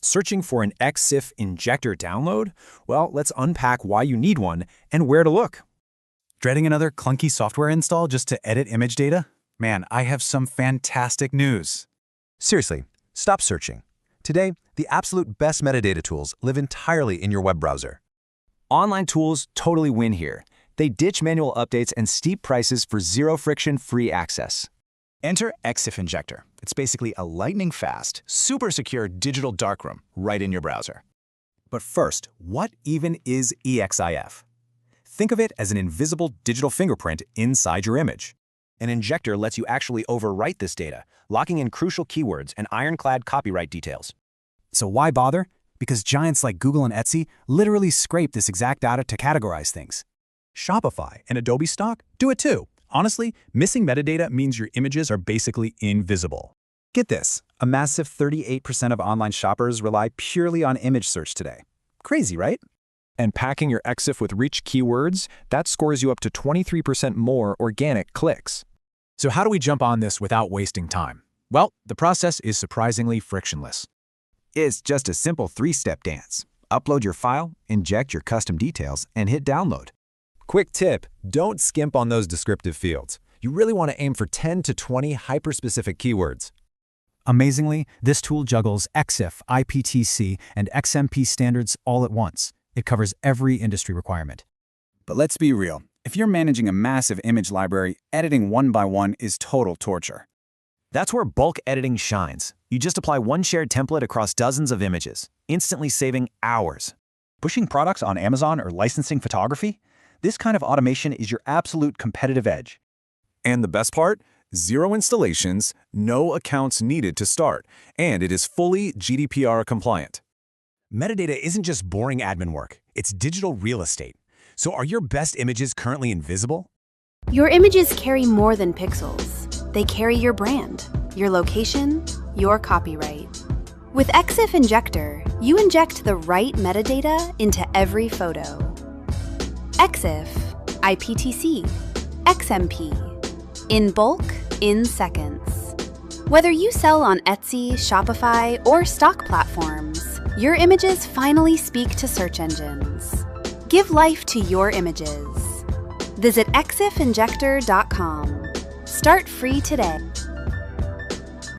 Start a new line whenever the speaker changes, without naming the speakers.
Searching for an Exif Injector download? Well, let's unpack why you need one and where to look.
Dreading another clunky software install just to edit image data? Man, I have some fantastic news.
Seriously, stop searching. Today, the absolute best metadata tools live entirely in your web browser.
Online tools totally win here. They ditch manual updates and steep prices for zero-friction free access.
Enter Exif Injector. It's basically a lightning-fast, super secure digital darkroom right in your browser.
But first, what even is EXIF? Think of it as an invisible digital fingerprint inside your image.
An injector lets you actually overwrite this data, locking in crucial keywords and ironclad copyright details.
So why bother? Because giants like Google and Etsy literally scrape this exact data to categorize things.
Shopify and Adobe Stock do it too. Honestly, missing metadata means your images are basically invisible.
Get this, a massive 38% of online shoppers rely purely on image search today. Crazy, right?
And packing your Exif with rich keywords, that scores you up to 23% more organic clicks. So how do we jump on this without wasting time? Well, the process is surprisingly frictionless.
It's just a simple three-step dance. Upload your file, inject your custom details, and hit download.
Quick tip, don't skimp on those descriptive fields. You really want to aim for 10 to 20 hyper-specific keywords.
Amazingly, this tool juggles Exif, IPTC, and XMP standards all at once. It covers every industry requirement. But let's be real. If you're managing a massive image library, editing one by one is total torture.
That's where bulk editing shines. You just apply one shared template across dozens of images, instantly saving hours.
Pushing products on Amazon or licensing photography? This kind of automation is your absolute competitive edge.
And the best part? Zero installations, no accounts needed to start, and it is fully GDPR compliant. Metadata isn't just boring admin work, it's digital real estate. So are your best images currently invisible?
Your images carry more than pixels. They carry your brand, your location, your copyright. With Exif Injector, you inject the right metadata into every photo. Exif, IPTC, XMP. In bulk, in seconds. Whether you sell on Etsy, Shopify, or stock platforms, your images finally speak to search engines. Give life to your images. Visit exifinjector.com. Start free today.